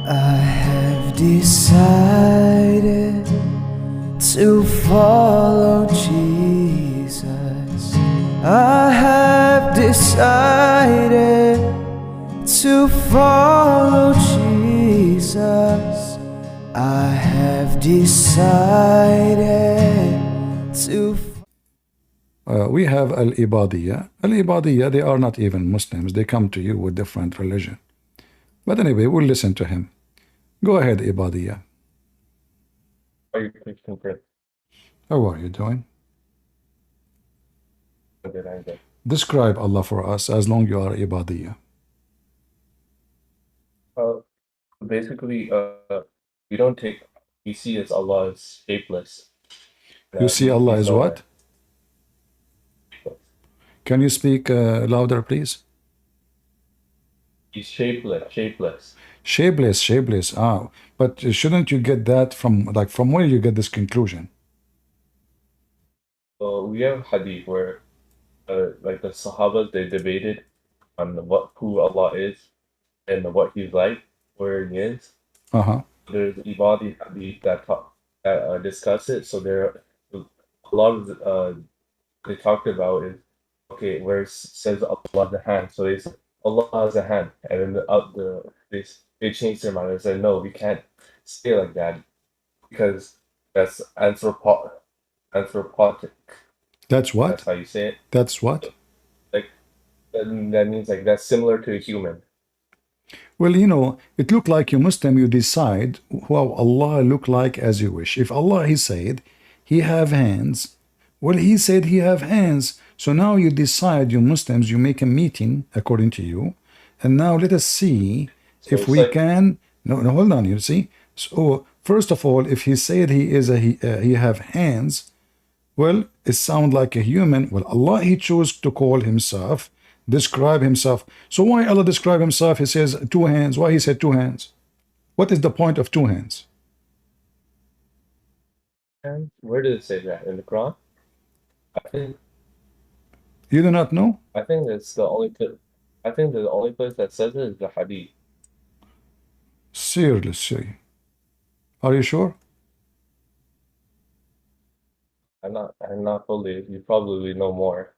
I have decided to follow Jesus. I have decided to follow Jesus. I have decided to. We have Al-Ibadiyya. Al-Ibadiyya, they are not even Muslims. They come to you with different religion. But anyway, we'll listen to him. Go ahead, Ibadiyya. Are you Christian friend? How are you doing? I'm good. Describe Allah for us as long you are Ibadiyya. Basically, we don't take, we see as Allah as shapeless. You see Allah as what? Can you speak louder, please? He's shapeless. Shapeless. Ah, but shouldn't you get that from where you get this conclusion? Well, we have hadith where, like the Sahabas, they debated on who Allah is and what He's like, where He is. There's Ibadi hadith that discuss it. So there, a lot of they talked about is, okay, where it says Allah has a hand, so they said Allah has a hand, and then they changed their mind and said, no, we can't say like that because that's anthropomorphic. That's what? That's how you say it. That's what? Like that means like that's similar to a human. Well, you know, it look like you Muslim, you decide how Allah look like as you wish. If Allah, He said, He have hands, well, He said He have hands. So now you decide, you Muslims, you make a meeting according to you, and now let us see if we can. No, hold on. You see. So first of all, if He said He have hands, well, it sounds like a human. Well, Allah, He chose to call Himself, describe Himself. So why Allah describe Himself? He says 2 hands. Why He said 2 hands? What is the point of 2 hands? And where did it say that in the Quran? I think. You do not know? I think it's the only. I think the only place that says it is the hadith. Seriously, are you sure? I'm not fully. You probably know more.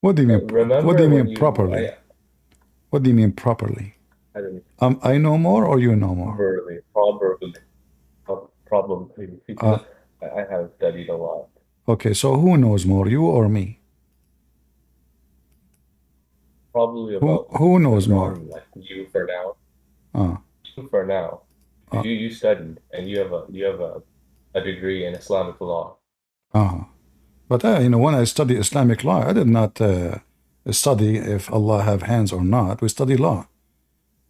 What do you mean? What do you mean properly? What do you mean properly? I don't know. I know more, or you know more? Probably. Because I have studied a lot. Okay, so who knows more, you or me? Probably about who knows more? Like you for now. You for now. You studied and you have a degree in Islamic law. But you know, when I study Islamic law, I did not study if Allah have hands or not. We study law,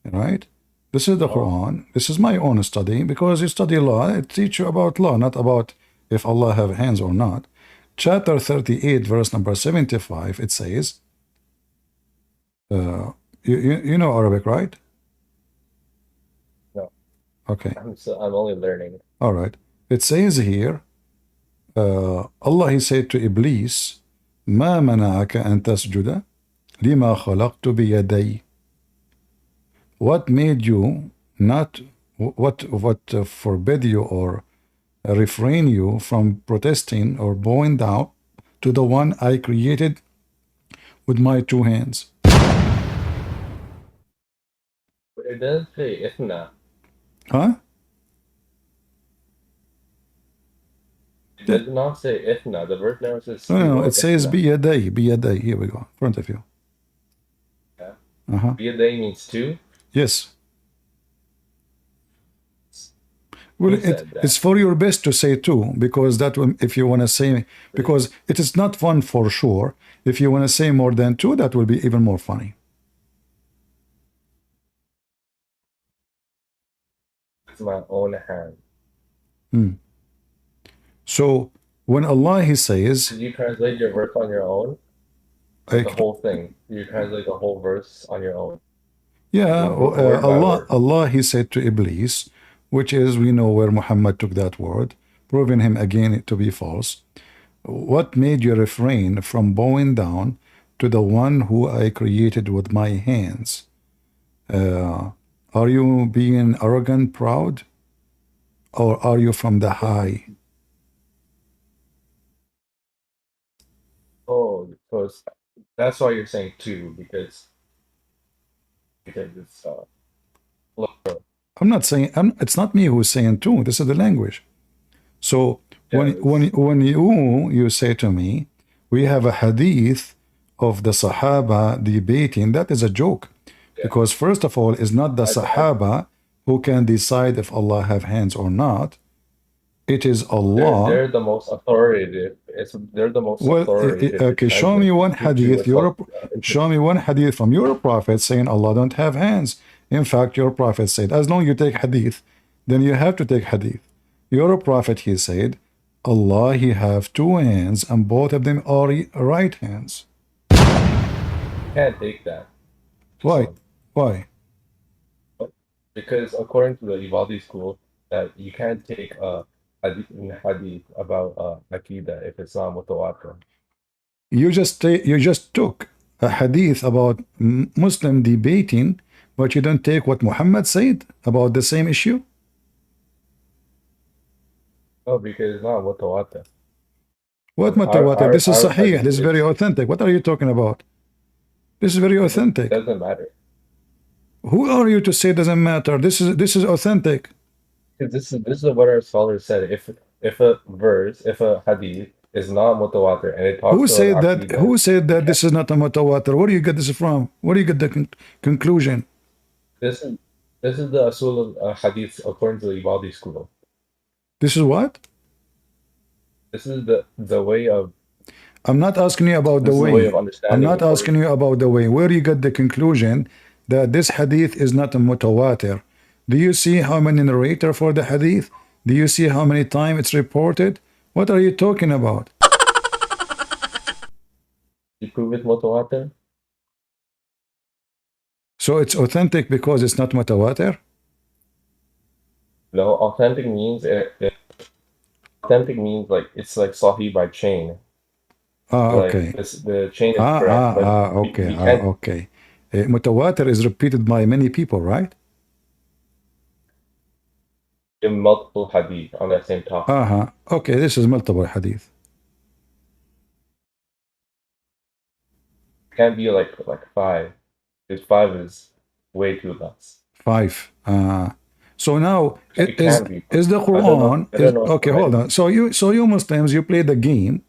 right? This is the Quran. This is my own study, because you study law, it teach you about law, not about if Allah have hands or not. Chapter 38, verse number 75, it says, you know Arabic, right? No. Okay. I'm only learning. All right. It says here, Allah, He said to Iblis, ما منعك أن تسجد لما خلقت بيدي. What made you not, what forbid you or refrain you from protesting or bowing down to the one I created with my 2 hands? It doesn't say Ithna. Huh? It does not say Ithna. The verse never says. No, it says biyadai. Here we go, in front of you. Yeah. Biyadai means 2? Yes. Well, it's for your best to say 2, because that will, if you want to say, because it is not fun for sure. If you want to say more than 2, that will be even more funny. It's my own hand. So when Allah, He says, did you translate your verse on your own? The whole thing. You translate the whole verse on your own. Yeah, Allah, He said to Iblis, which is, we know where Muhammad took that word, proving him again to be false. What made you refrain from bowing down to the one who I created with my hands? Are you being arrogant, proud, or are you from the high? Oh, because that's why you're saying two, because it's plural. I'm not saying it's not me who's saying two. This is the language. So Yeah, when you say to me, we have a hadith of the Sahaba debating, that is a joke. yeah. Because first of all, it's not the Sahaba who can decide if Allah have hands or not. It is Allah. They're the most authoritative. They're the most Well, authoritative. okay, show me one hadith. Show me one hadith from your prophet saying Allah don't have hands. In fact, your prophet said, as long as you take hadith, then you have to take hadith. Your prophet, he said, Allah, he have two hands and both of them are right hands. Can't take that. Why? Why? Because according to the Ibadi school, that you can't take hadith about Aqidah if it's not mutawatir. You just took a hadith about Muslim debating, but you don't take what Muhammad said about the same issue? No, because it's not mutawatir. What mutawatir? This is sahih. This is very authentic. What are you talking about? This is very authentic. It doesn't matter. Who are you to say it doesn't matter? This is authentic. Because this is what our scholars said. If a verse, if a hadith is not mutawatir and it talks Who said that? Aqidah, Who said that this is not a mutawatir? Where do you get this from? Where do you get the conclusion? This is the asul of hadith according to the Ibadi school. This is what? This is the way of. I'm not asking you about the way. I'm not asking you about the way. Where you get the conclusion that this hadith is not a mutawatir? Do you see how many narrator for the hadith? Do you see how many times it's reported? What are you talking about? You prove it mutawatir? So it's authentic because it's not mutawatir? No, authentic means authentic means like it's like sahih by chain. Okay. Like the chain is correct. Okay. Mutawatir is repeated by many people, right? In multiple hadith on that same topic. Okay, this is multiple hadith. Can't be like five. Because five is way too less. Five. So now is the Quran okay? Hold on. So you Muslims, you play the game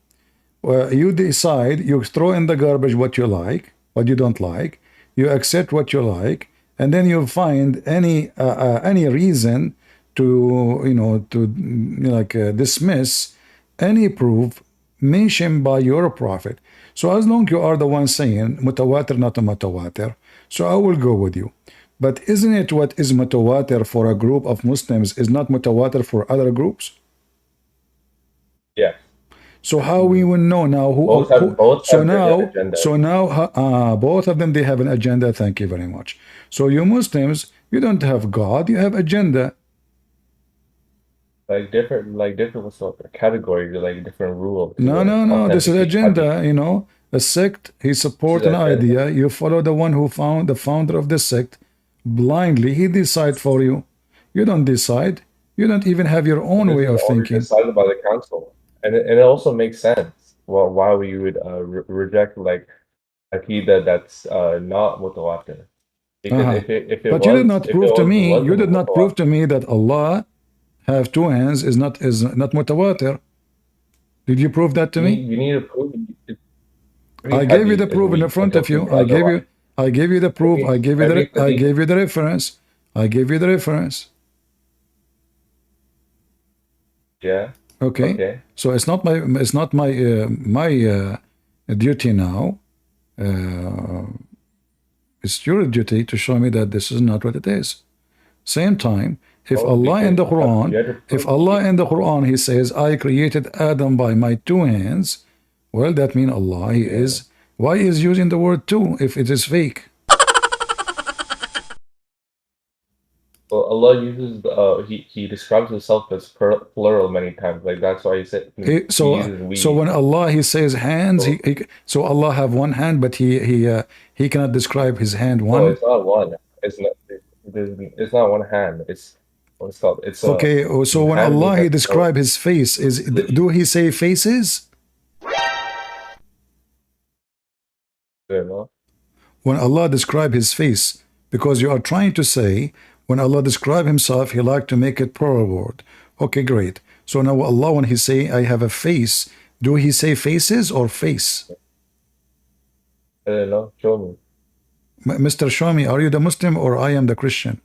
where you decide, you throw in the garbage what you like, what you don't like, you accept what you like, and then you find any reason to dismiss any proof mentioned by your prophet. So as long as you are the one saying mutawatir, not a mutawatir, so I will go with you. But isn't it what is mutawatir for a group of Muslims is not mutawatir for other groups? Yeah. So how we will know now who? Both of them they have an agenda. Thank you very much. So you Muslims, you don't have God, you have agenda. Like different categories, like different rules. No. This is agenda. A sect. He support an idea. You follow the one who found the founder of the sect blindly. He decide for you. You don't decide. You don't even have your own way of thinking. Decided by the council, and it also makes sense. Well, why we would reject like Aqidah that's not mutawatir. Because if it but you did not prove to me. You did not prove to me that Allah have two hands is not mutawatir. Did you prove that to me? You need to prove it. I gave you the proof in the front of you. I gave you the proof. I gave you the reference. I gave you the reference. Yeah. Okay. So it's not my duty now. It's your duty to show me that this is not what it is. Same time, if Allah in the Quran, He says, I created Adam by my two hands, well, that means Allah, He is. Why is using the word two if it is fake? Well, Allah uses He describes Himself as plural many times. Like that's why He said. So when Allah He says hands, so Allah have one hand, but He cannot describe His hand one. No, it's not one. It's not. it's not one hand. It's what's called. It's a Okay, so when hand means Allah he like describe his face, do he say faces? you know. When Allah describe his face, because you are trying to say when Allah describe himself, he like to make it plural word. Okay, great. So now Allah, when he say I have a face, do he say faces or face? I don't know. Show me. Mr. Shami, are you the Muslim or I am the Christian?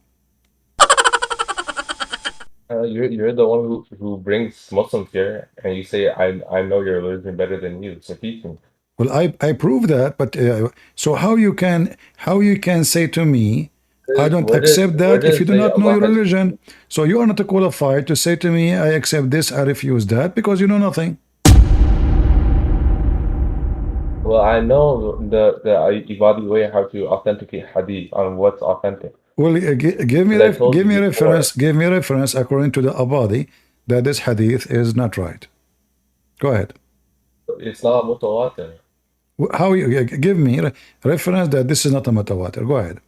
You're the one who brings Muslims here, and you say I know your religion better than you. So teach me. Well, I prove that, but so how you can say to me, I don't accept that if you do not know your religion. So you are not qualified to say to me, I accept this, I refuse that, because you know nothing. Well, I know the Ibadi way how to authenticate hadith on what's authentic. Well, give me As I told give you me before, reference. Give me reference according to the Abadi that this hadith is not right. Go ahead. it's not mutawatir. How you give me reference that this is not a mutawatir? Go ahead.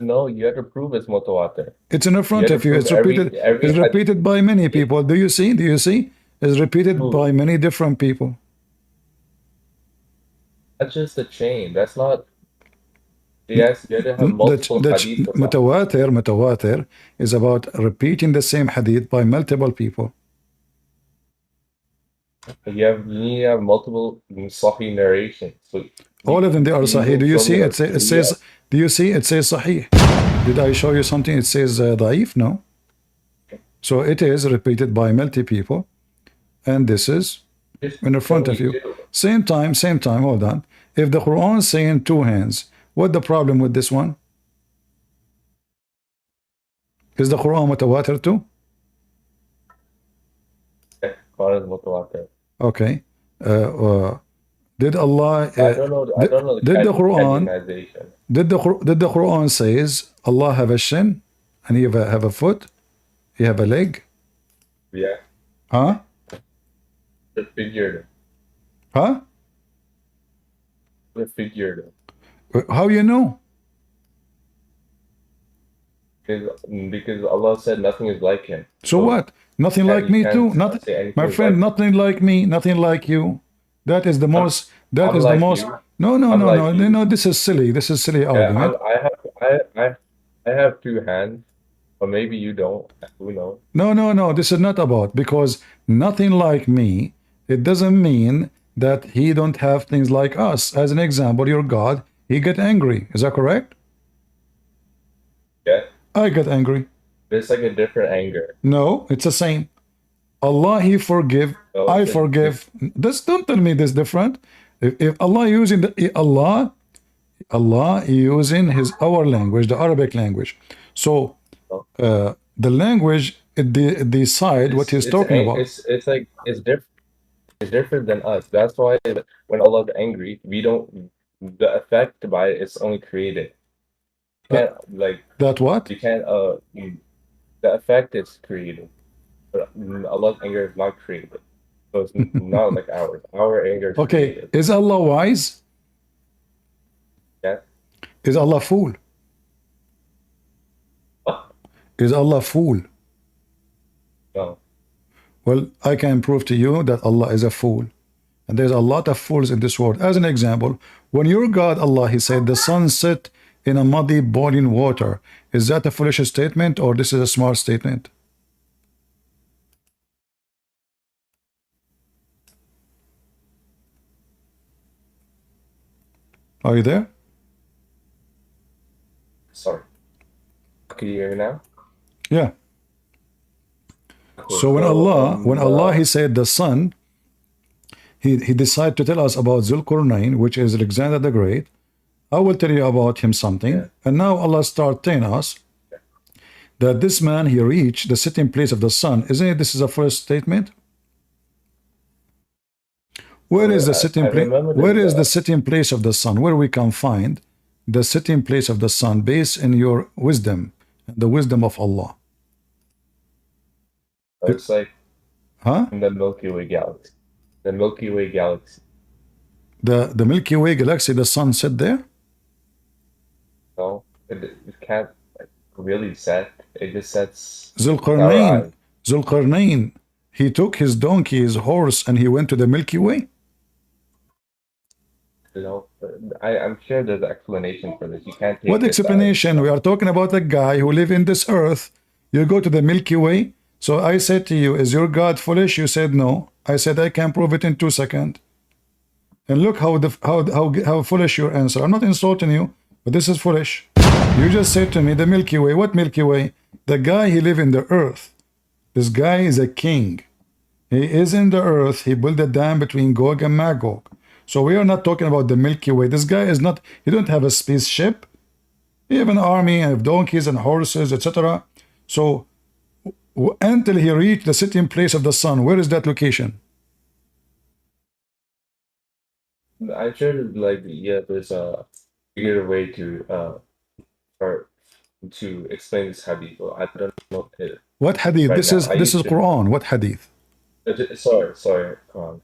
No, you have to prove it's mutawatir. It's in front You of you. have It's to prove repeated. every It's repeated by many people. Do you see? Do you see? It's repeated Who? by many different people. That's just a chain. That's not. Yes, you have to have multiple hadith. Mutawatir is about repeating the same hadith by multiple people. You need to have multiple sahih narrations. So All of them, they are sahih. Do you see? It says. Do you see? It says sahih. Did I show you something? It says daif? No. So it is repeated by multiple people, and this is in front of you. Same time. Hold on. If the Quran is saying two hands, what the problem with this one? Is the Quran mutawatir too? Quran is mutawatir. Okay. Did Allah? I don't know. I don't know. Did the Quran? Categorization. Did the Quran says Allah have a shin and he have a foot, he have a leg? Yeah. Huh? The figured. Huh? The figured. How you know? Because Allah said nothing is like him. So what? Nothing like me too. Nothing, my friend. Nothing like me. Nothing like you. That is the most. That is the most. No. This is silly. This is silly argument. I have two hands, but maybe you don't. Who knows? No. This is not about because nothing like me. It doesn't mean that he don't have things like us. As an example, your God, he get angry. Is that correct? Yeah. I get angry. It's like a different anger. No, it's the same. Allah, he forgive. Oh, I forgive. Don't tell me this different. If Allah using Allah using our language, the Arabic language. So the language it decide what he's talking about. It's like it's different. It's different than us. That's why when Allah is angry, we don't. The effect by it is only created. You can't like that. What you can't. The effect is created, but Allah's anger is not created. So it's not like ours. Our anger is okay. created. Is Allah wise? Yeah. Is Allah fool? What? Is Allah fool? No. Well, I can prove to you that Allah is a fool. And there's a lot of fools in this world. As an example, when your God, Allah, he said, the sun set in a muddy boiling water. Is that a foolish statement or this is a smart statement? Are you there? Sorry. Can you hear me now? Yeah. So when Allah he said the sun, he decided to tell us about Zulqarnain, which is Alexander the Great. I will tell you about him something. Yeah. And now Allah start telling us that this man, he reached the sitting place of the sun. Isn't it? This is a first statement. Where is the sitting place? Where is the sitting place of the sun? Where we can find the sitting place of the sun based in your wisdom, the wisdom of Allah. It's like in the Milky Way galaxy. The Milky Way galaxy. The Milky Way galaxy, the sun sit there? No, can't like, really set. It just sets in our Zulqarnain, eyes. Zulqarnain, he took his donkey, his horse, and he went to the Milky Way. You know, but I'm sure there's an explanation for this. You can't take What this as explanation? We are talking about a guy who live in this earth. You go to the Milky Way. So I said to you, is your God foolish? You said no. I said I can prove it in 2 seconds. And look how foolish your answer. I'm not insulting you, but this is foolish. You just said to me the Milky Way. What Milky Way? The guy he live in the earth. This guy is a king. He is in the earth. He built a dam between Gog and Magog. So we are not talking about the Milky Way. This guy is not, he don't have a spaceship. He have an army and have donkeys and horses, etc. So until he reached the sitting place of the sun, where is that location? I'm sure like yeah, there's a bigger way to or to explain this hadith. Well, I don't know it What hadith? right This now. is this is Quran. What hadith? Sorry, come on.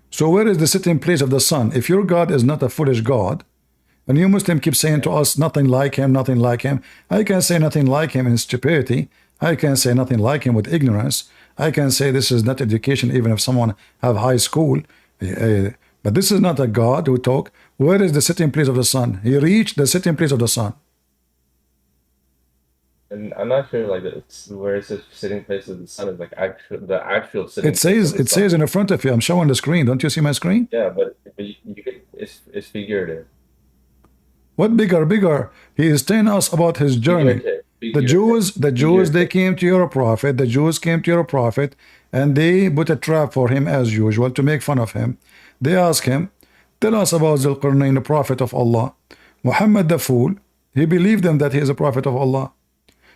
So where is the sitting place of the sun? If your God is not a foolish God, and you Muslim keep saying to us, nothing like him, nothing like him. I can say nothing like him in stupidity. I can say nothing like him with ignorance. I can say this is not education, even if someone have high school. But this is not a God who talk. Where is the sitting place of the sun? He reached the sitting place of the sun. And I'm not sure like it's where it says sitting place of the sun is like the actual sitting. It says in the front of you. I'm showing the screen. Don't you see my screen? Yeah, but you could, it's figurative. What bigger? He is telling us about his journey. The Jews, they came to your prophet. The Jews came to your prophet, and they put a trap for him as usual to make fun of him. They asked him, tell us about Zulqarnain, the prophet of Allah. Muhammad the fool, he believed them that he is a prophet of Allah.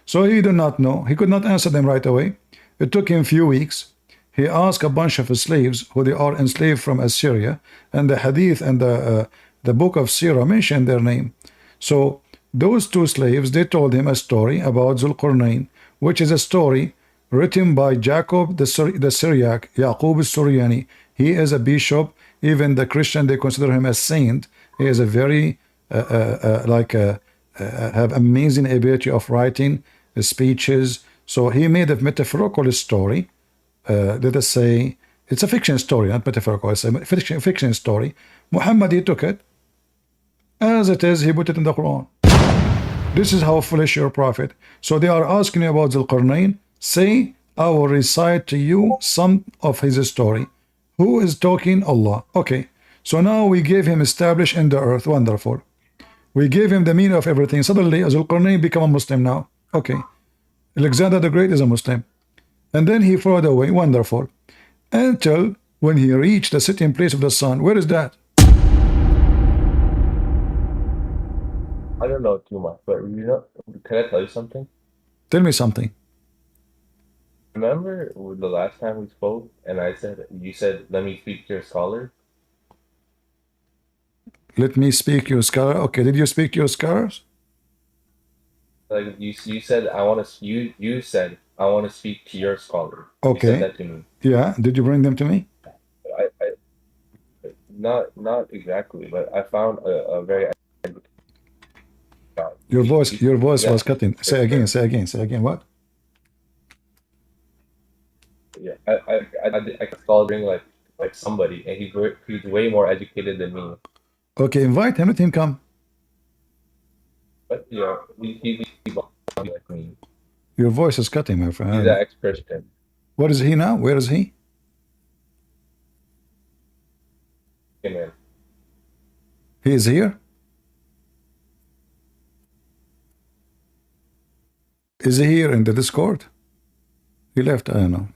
So he did not know. He could not answer them right away. It took him a few weeks. He asked a bunch of slaves who they are enslaved from Assyria, and the hadith and the book of Sirah mentioned their name. So those two slaves, they told him a story about Zulqarnain, which is a story written by Jacob the Syriac, Yaqub al-Suryani. He is a bishop. Even the Christian, they consider him a saint. He is a very have amazing ability of writing speeches. So he made a metaphorical story. Let us say it's a fiction story, not metaphorical. It's a fiction story. Muhammad, he took it as it is. He put it in the Quran. This is how foolish your prophet. So they are asking you about Zulqarnain. Say, I will recite to you some of his story. Who is talking? Allah. Okay. So now we gave him established in the earth. Wonderful. We gave him the meaning of everything. Suddenly, Zulqarnain become a Muslim now. Okay. Alexander the Great is a Muslim. And then he followed away. Wonderful. Until when he reached the sitting place of the sun. Where is that? I don't know too much, but you know, can I tell you something? Tell me something. Remember the last time we spoke, and you said, let me speak to your scholar? Let me speak to your scholar. Okay, did you speak to your scholars? Like you said, you said, I want to speak to your scholar. Okay. You said that to me. Yeah, did you bring them to me? I not exactly, but I found a very Your voice was cutting. Say again. What? Yeah, I called him like somebody, and he's way more educated than me. Okay, invite him. Let him come. But yeah, he's like me. Your voice is cutting, my friend. He's an ex-Christian. What is he now? Where is he? Amen. He is here? Is he here in the Discord? He left, I don't know.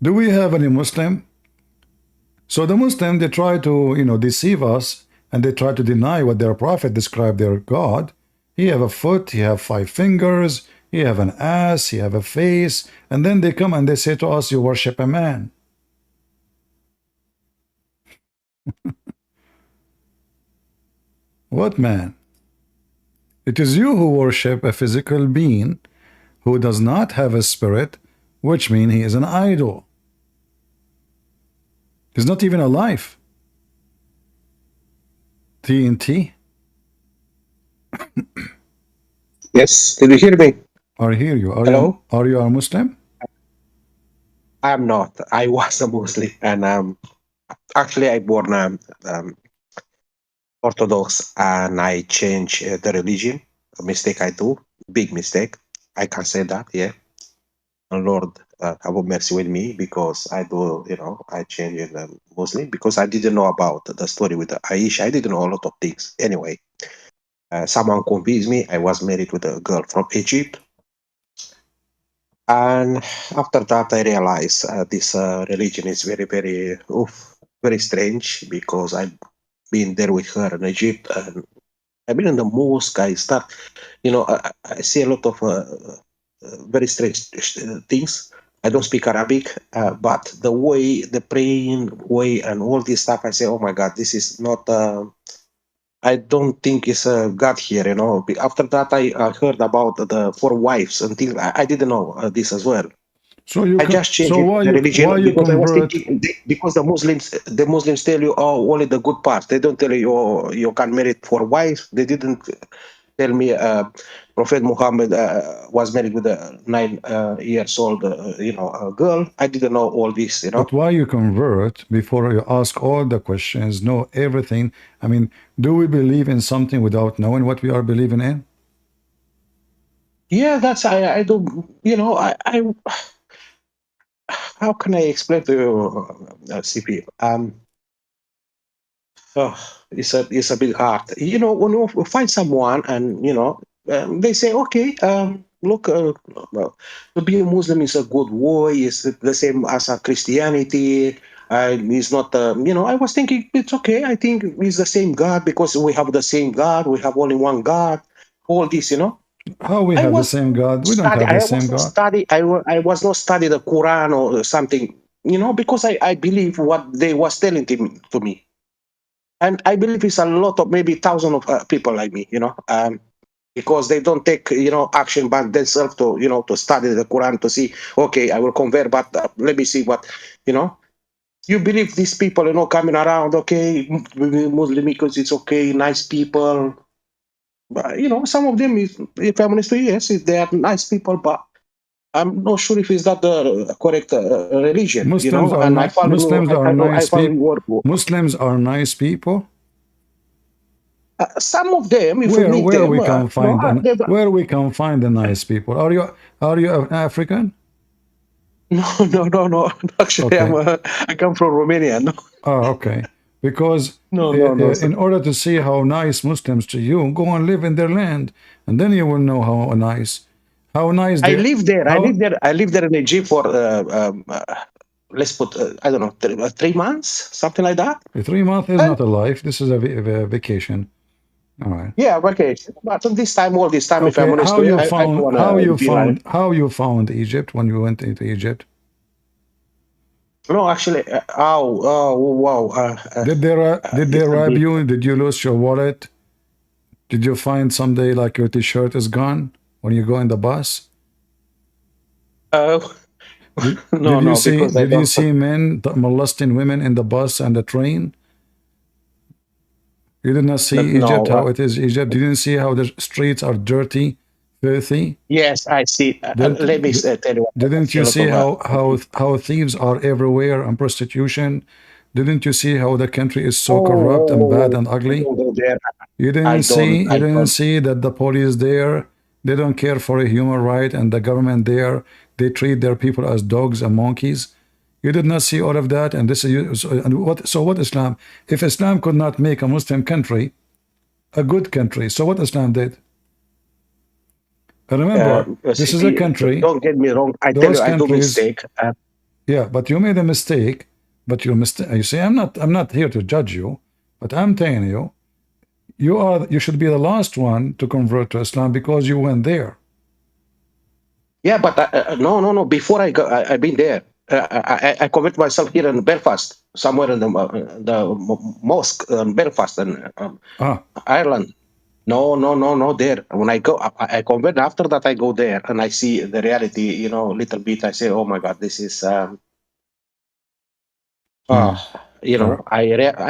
Do we have any Muslim? So the Muslim, they try to, deceive us, and they try to deny what their prophet described their God. He have a foot, he have 5 fingers, he have an ass, he have a face, and then they come and they say to us, you worship a man. What man? It is you who worship a physical being who does not have a spirit, which means he is an idol. He's not even alive. TNT? Yes, did you hear me? I hear you. Hello? Are you a Muslim? I'm not. I was a Muslim, and actually, I born um, Orthodox, and I changed the religion. A mistake I do, big mistake. I can say that, yeah. And Lord, have mercy with me because I do, I changed Muslim because I didn't know about the story with Aisha. I didn't know a lot of things. Anyway, someone convinced me. I was married with a girl from Egypt. And after that, I realized this religion is very, very, very strange because I've been there with her in Egypt, and I've been in the mosque. I start, I see a lot of very strange things. I don't speak Arabic, but the way, the praying way, and all this stuff, I say, oh my God, this is not. I don't think it's God here, After that, I heard about the four wives and things. I didn't know this as well. So you I just changed so it, the why religion you because I was convert? thinking because the Muslims tell you only the good parts. They don't tell you you can marry for wives. They didn't tell me Prophet Muhammad was married with a 9 years old girl. I didn't know all this. But why you convert before you ask all the questions, know everything? I mean, do we believe in something without knowing what we are believing in? Yeah, that's I do. I how can I explain to you, CP? Oh, it's a bit hard. When you find someone and they say, okay, look, well, to be a Muslim is a good way. It's the same as a Christianity. It's not. I was thinking it's okay. I think it's the same God because we have the same God. We have only one God. All this. How we I have the was same God? We don't study. have the I same was not God. study. I was not study the Quran or something. Because I believe what they was telling to me. And I believe it's a lot of maybe thousands of people like me, because they don't take action by themselves to to study the Quran to see, okay, I will convert, but let me see what you know. You believe these people, coming around, okay, Muslim because it's okay, nice people. But some of them is feminist, yes, they are nice people, but I'm not sure if it's that the correct religion, Muslims are And I not. follow you. Muslims are I nice follow people. your. Muslims are nice people. Some of them, if you meet Where them, we can find and they, where we can find the nice people? Are you African? no, no, no, no. Actually, Okay. I come from Romania. No, Oh, okay. Because no, no, no, sir. in order to see how nice Muslims to you, go and live in their land, and then you will know how nice I they, live there. I live how there. I live there in Egypt for let's put I don't know 3 months, something like that. 3 months is And not a life. This is a vacation. All right. yeah, vacation. But all this time, if I'm Okay. honest How with you, you I don't found wanna be like. how you found Egypt when you went into Egypt? No, actually, wow. Did they It's a rob bit. you? Did you lose your wallet? Did you find someday like your t-shirt is gone when you go in the bus? Uh, no, no, because I Did you don't. see men molesting women in the bus and the train? You did not see Egypt, No. how it is Egypt. You didn't see how the streets are dirty, filthy. Yes, I see. Let me tell you what I Didn't see a you lot see of. how thieves are everywhere and prostitution? Didn't you see how the country is so corrupt and bad and I ugly? don't go there. You I didn't don't. see that the police there, they don't care for a human right, and the government there, they treat their people as dogs and monkeys. You did not see all of that, and this is what Islam? If Islam could not make a Muslim country a good country, so what Islam did? Remember, this is a CP, country. don't get me wrong. I tell Those you, I do countries, mistake. yeah, but you made a mistake. But you mistake. You see, I'm not here to judge you, but I'm telling you, you should be the last one to convert to Islam because you went there. Yeah, but no, no, no. Before I go, I've been there. I commit myself here in Belfast, somewhere in the mosque in Belfast and Ah, Ireland. No, no, no, no. There, when I go, I convert. After that, I go there and I see the reality. Little bit. I say, oh my God, this is. mm. you know, I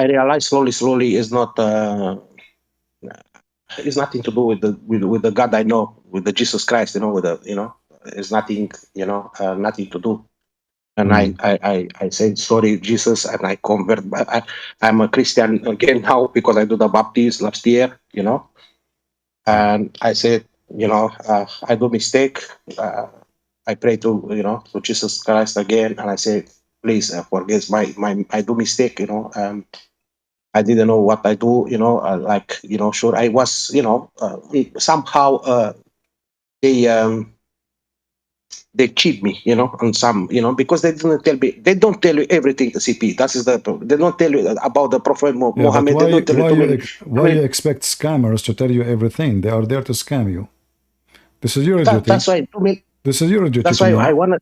realize slowly is not it's nothing to do with the God I know, with the Jesus Christ, you know, with the, you know, it's nothing, you know, nothing to do. And I said sorry Jesus, and I convert. I'm a Christian again now because I do the baptist last year, you know. And I said, you know, I do mistake. I pray to, you know, to Jesus Christ again, and I say, please forgive my I do mistake, you know. I didn't know what I do, you know. Like, you know, sure I was, you know, somehow they they cheat me, you know, on some, you know, because they didn't tell me. They don't tell you everything. CP. That is the. They don't tell you about the Prophet Yeah, but Muhammad. They don't tell you too many. why you expect scammers to tell you everything? They are there to scam you. This is your duty. That's why too many. This is your duty That's to why know. I wanna.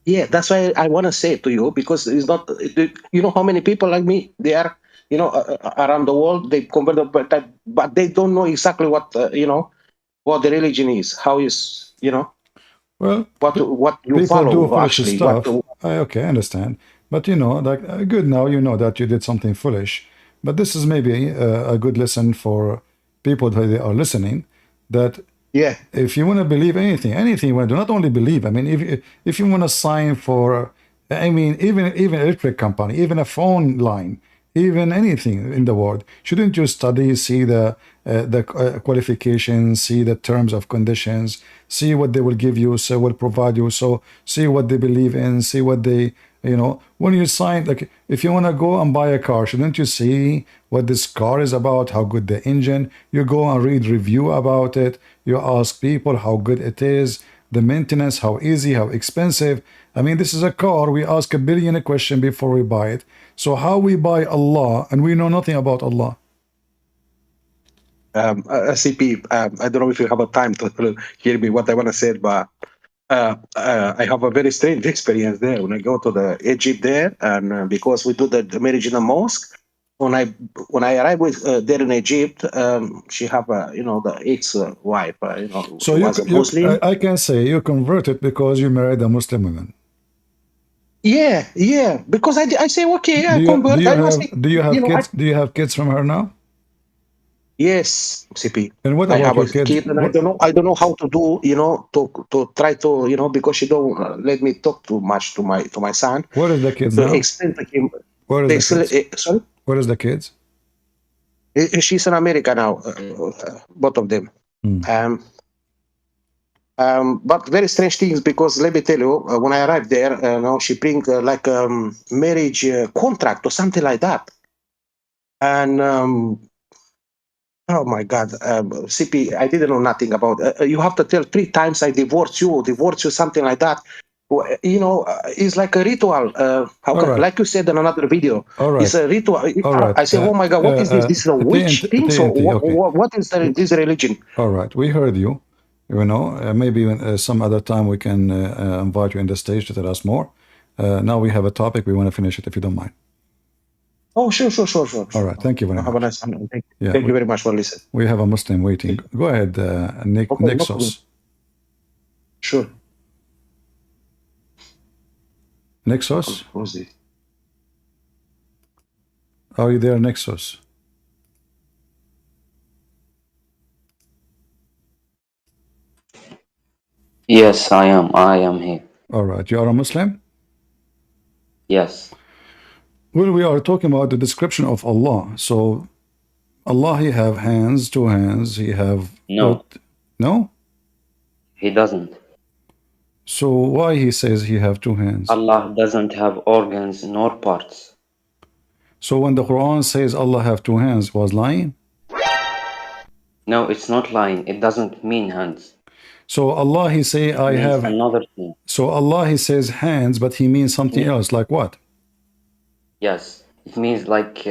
Yeah, that's why I wanna say to you, because it's not. You know how many people like me they are. You know, around the world they convert, but they don't know exactly what you know, what the religion is, how is, you know, Well, what you people do follow foolish actually. stuff. Okay, I understand. But you know, like good now, you know that you did something foolish. But this is maybe a good lesson for people that they are listening. That Yeah. if you want to believe anything you want to do, not only believe. I mean, if you want to sign for, I mean, even electric company, even a phone line, even anything in the world, shouldn't you study, see the qualifications, see the terms of conditions, see what they will give you, so will provide you, so see what they believe in, see what they, you know, when you sign, like if you want to go and buy a car, shouldn't you see what this car is about, how good the engine, you go and read review about it, you ask people how good it is, the maintenance, how easy, how expensive. I mean, this is a car, we ask a billion question before we buy it. So how we buy Allah and we know nothing about Allah? CP, I don't know if you have a time to hear me what I want to say, but I have a very strange experience there when I go to the Egypt there, and because we do the marriage in the mosque. When I arrived with there in Egypt, she have a, you know, the ex-wife, you know, So she was a Muslim. I can say you converted because you married a Muslim woman. Yeah, because I say okay, I Do convert. you I must, have do you you have know, kids? Do you have kids from her now? yes, CP. And what I about have a your kids? kid, and I don't know how to do, you know, to try to, you know, because she don't let me talk too much to my son, Where is the kids to now? explain to him. Where is They the still, kids? sorry, Where is the kids? she's in America now, both of them. Hmm. But very strange things, because let me tell you, when I arrived there, now she bring like marriage contract or something like that, and oh my God, CP, I didn't know nothing about. You have to tell 3 times I divorce you, something like that. You know, it's like a ritual. How All can, right. like you said in another video, All it's right. a ritual. All right. I say, oh my God, what is this? This is a witch thing. So TNT. Okay. what is this religion? All right. We heard you. You know, maybe some other time we can invite you in the stage to tell us more. Now we have a topic. We want to finish it if you don't mind. Oh, sure. All right. Thank you very Have a much. nice time. Yeah. Thank you very much for listening. We have a Muslim waiting. Go ahead, Okay, no problem. Nexus. Sure. Nexus? Who's this? Are you there, Nexus? Yes, I am. I am here. All right. You are a Muslim? Yes. Well, we are talking about the description of Allah. So Allah, he have hands, 2 hands. He have No, foot. No? he doesn't. So why he says he have 2 hands? Allah doesn't have organs nor parts. So when the Quran says Allah have 2 hands, was lying? No, it's not lying. It doesn't mean hands. So Allah, he say It I means have. another thing. So Allah, he says hands, but he means something else. Like what? Yes, it means like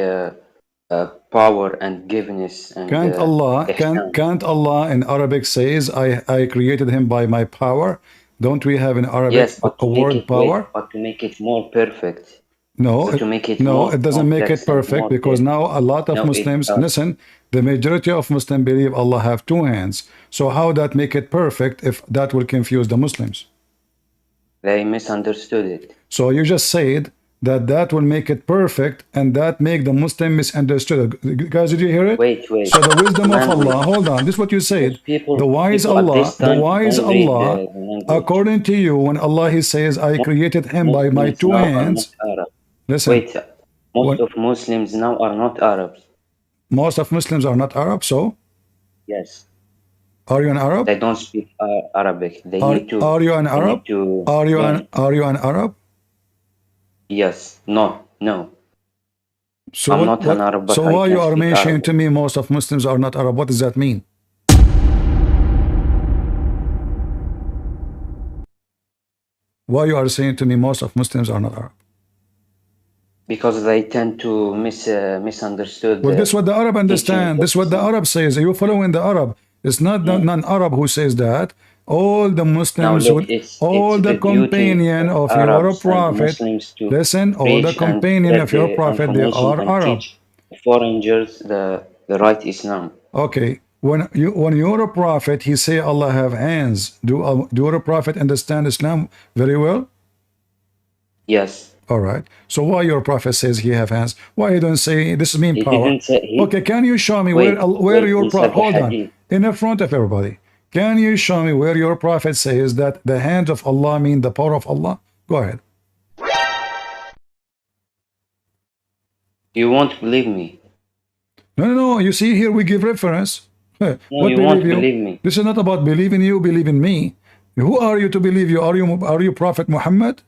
power and giveness and Can't Allah ihsan. can't Allah in Arabic says I created him by my power? Don't we have in Arabic Yes, but a to make word it power? but to make it more perfect. No, To make it no, more it doesn't make it complex and perfect more because depth. now a lot of No, it Muslims does. listen. The majority of Muslims believe Allah have 2 hands. So how that make it perfect if that will confuse the Muslims? They misunderstood it. So you just said that will make it perfect, and that make the Muslim misunderstood. Guys, did you hear it? Wait. So the wisdom of Language. Allah, hold on, this is what you said. People, The wise people at Allah, this time don't read the language. according to you, when Allah He says, I created him by my Muslims two now are hands. not Arab. Listen, Wait, most of Muslims now are not Arabs. most of Muslims are not Arab, so Yes. are you an Arab? They don't speak Arabic. They need to. Are you an they Arab? need to Are you learn. are you an Arab? Yes. No. So I'm not an Arab, but so I why can you are speak mentioning Arabic. to me most of Muslims are not Arab? What does that mean? Why you are saying to me most of Muslims are not Arab? Because they tend to misunderstood. Well, this is what the Arab understand. teaching. This is what the Arab says. Are you following the Arab? It's not the non-Arab who says that. All the Now Muslims, look, it's all the the duty companion of your Arabs and prophet. Muslims to Listen, all the preach and companion spread of your the prophet, they information are and Arab. teach foreigners the right Islam. Okay, when you're a prophet, he say Allah have hands. Do your prophet understand Islam very well? Yes. All right. So why your prophet says he have hands? Why you don't say this mean He power? didn't say he. Okay, can you show me Wait, where your he prophet? said the Hold on, hadith. in the front of everybody. Can you show me where your prophet says that the hands of Allah mean the power of Allah? Go ahead. You won't believe me. No. You see here we give reference. No, What you believe won't you? believe me. This is not about believing you, believe in me. Who are you to believe you? Are you Prophet Muhammad?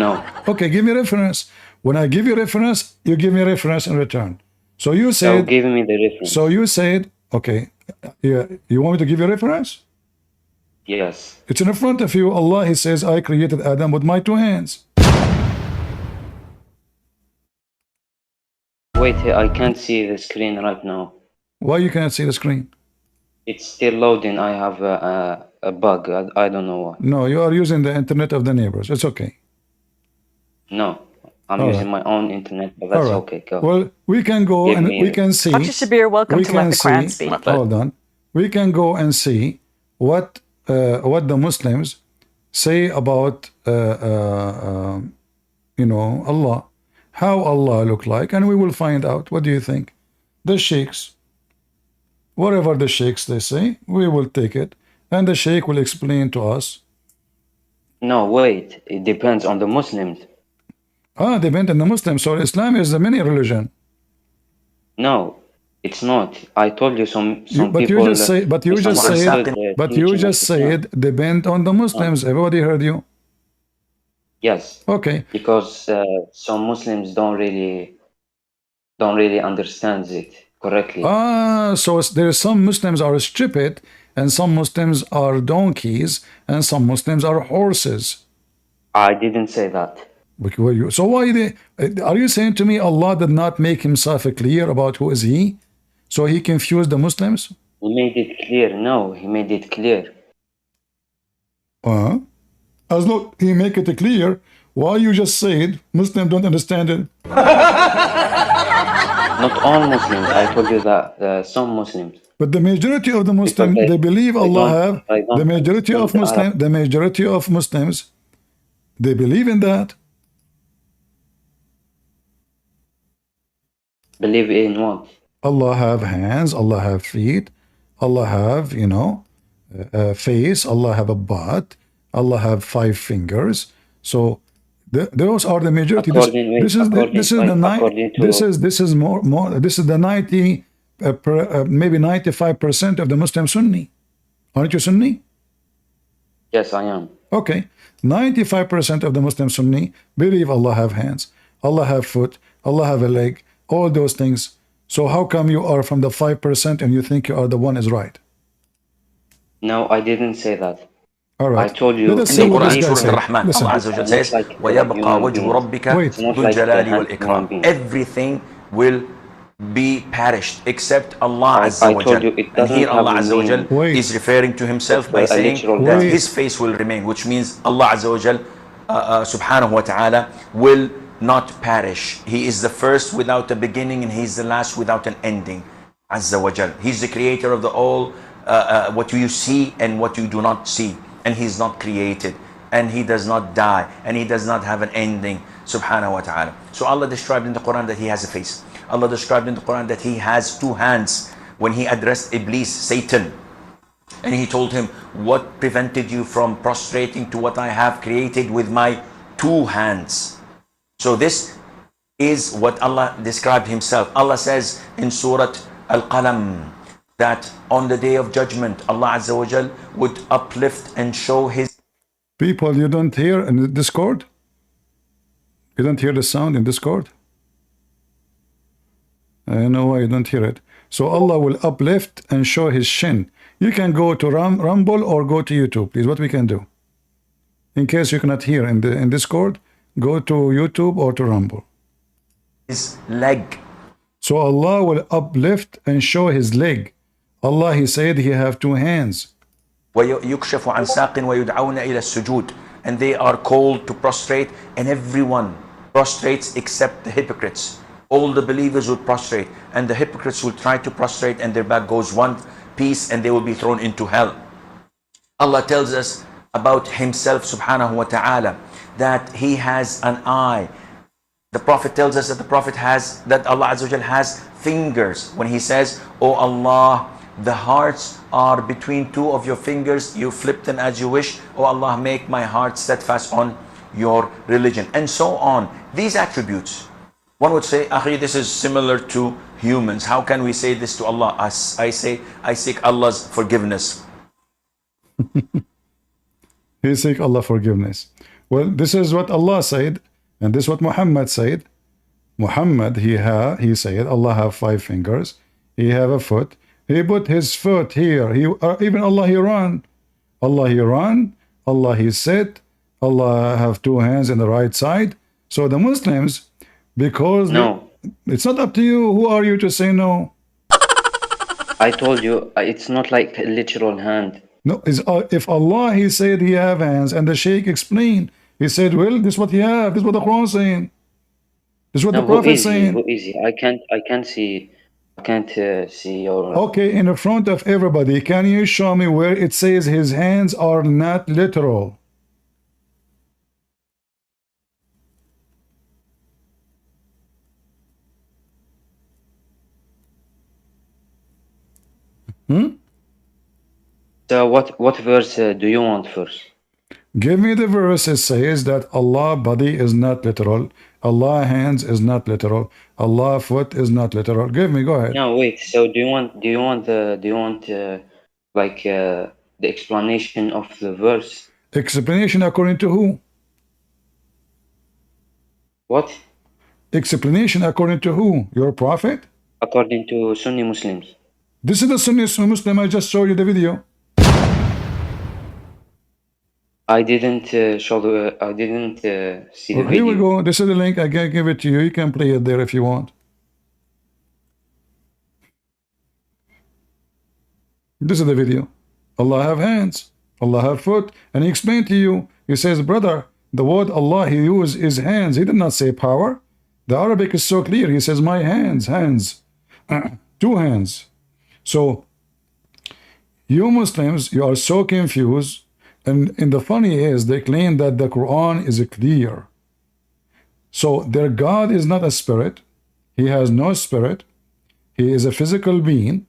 No. Okay, give me reference. When I give you reference, you give me reference in return. So you So said. give me the reference. So you said, okay, yeah, you want me to give you reference? Yes. It's in front of you. Allah, He says, I created Adam with my two hands. Wait, I can't see the screen right now. Why you can't see the screen? It's still loading. I have a bug. I don't know why. No, you are using the internet of the neighbors. It's okay. No, I'm All using right. my own internet, but that's All right. okay. Go. Well, we can go Give and me we it. can see. Dr. Shabir, welcome we to Let can the Quran see. Speak. Hold on. We can go and see what the Muslims say about Allah, how Allah look like, and we will find out. What do you think? The sheikhs, whatever the sheikhs they say, we will take it, and the sheikh will explain to us. No, wait. It depends on the Muslims. Depend on the Muslims. So Islam is the many religion. No, it's not. I told you some But people. you just say. But you just misunderstood said. the But you teaching just of Islam. said depend on the Muslims. Everybody heard you. Yes, Okay. because some Muslims don't really understand it correctly. So there are some Muslims are stupid, and some Muslims are donkeys, and some Muslims are horses. I didn't say that. So why are you saying to me Allah did not make himself clear about who is he? So he confused the Muslims? He made it clear. No, he made it clear. As long he make it clear, why you just said Muslims don't understand it? Not all Muslims. I told you that some Muslims. But the majority of the Muslims, they believe Allah have the majority of Muslims. The majority of Muslims, they believe in that. Believe in what? Allah have hands. Allah have feet. Allah have a face. Allah have a butt. Allah have 5 fingers. So those are the majority. This is the 90 maybe 95% of the Muslim Sunni. Aren't you Sunni? Yes, I am. Okay, 95% of the Muslim Sunni believe Allah have hands, Allah have foot, Allah have a leg, all those things. So how come you are from the 5% and you think you are the one is right? No, I didn't say that. All right. I told you. Let us see what this guy سورة الرحمن says. الله عز وجل says ويبقى وجه ربك ذو الجلال والإكرام. Everything will be perished except Allah Azza wa Jal. And here Allah Azza wa Jal is referring to himself by saying that his face will remain, which means Allah Azza wa Jal subhanahu wa ta'ala will not perish. He is the first without a beginning and he is the last without an ending. Azza wa Jal. He's the creator of the all, what you see and what you do not see. And he's not created. and he does not die, and he does not have an ending, subhanahu wa ta'ala. So Allah described in the Quran that he has a face. Allah described in the Quran that he has two hands when he addressed Iblis, Satan. And he told him, what prevented you from prostrating to what I have created with my two hands? So this is what Allah described himself. Allah says in Surah Al-Qalam that on the day of judgment, Allah Azza wa Jal would uplift and show his... People, you don't hear in the Discord? You don't hear the sound in Discord? I know why you don't hear it. So Allah will uplift and show his shin. You can go to Rumble or go to YouTube, please. What we can do? In case you cannot hear in Discord, go to YouTube or to Rumble. His leg. So Allah will uplift and show his leg. Allah, he said he have two hands. وَيُكْشَفُ عَنْ سَاقٍ وَيُدْعَوْنَ إِلَى السُّجُودِ. And they are called to prostrate, and everyone prostrates except the hypocrites. All the believers will prostrate, and the hypocrites will try to prostrate, and their back goes one piece, and they will be thrown into hell. Allah tells us about himself subhanahu wa ta'ala that he has an eye. The Prophet tells us that Allah Azza wa Jal has fingers. When he says, "Oh Allah, the hearts are between two of your fingers, you flip them as you wish. Oh Allah, make my heart steadfast on your religion," and so on. These attributes, one would say, "Akhi, this is similar to humans. How can we say this to Allah?" I say, I seek Allah's forgiveness. He seek Allah forgiveness. Well, this is what Allah said, and this is what Muhammad said. Muhammad, he said, Allah have 5 fingers. He have a foot. He put his foot here. Even Allah, he run. Allah, he run. Allah, he sit. Allah have 2 hands in the right side. So the Muslims, because no, it's not up to you. Who are you to say no? I told you it's not like a literal hand. No, if Allah, he said he have hands, and the Sheikh explained, he said, well, this is what he have. This is what the Quran is saying. This is what the Prophet is saying. Go easy. I can't see your... Okay, in the front of everybody, can you show me where it says his hands are not literal? So what verse do you want first? Give me the verse. It says that Allah body is not literal. Allah hands is not literal. Allah foot is not literal. Give me. Go ahead. No, wait. So do you want the explanation of the verse? Explanation according to who? What? Explanation according to who? Your prophet? According to Sunni Muslims. This is the Sunni Muslim. I just showed you the video. I didn't see the video. Here we go. This is the link. I can give it to you. You can play it there if you want. This is the video. Allah have hands. Allah have foot. And he explained to you. He says, brother, the word Allah he used is hands. He did not say power. The Arabic is so clear. He says, my hands. 2 hands. So, you Muslims, you are so confused. And the funny is, they claim that the Quran is clear. So their God is not a spirit. He has no spirit. He is a physical being.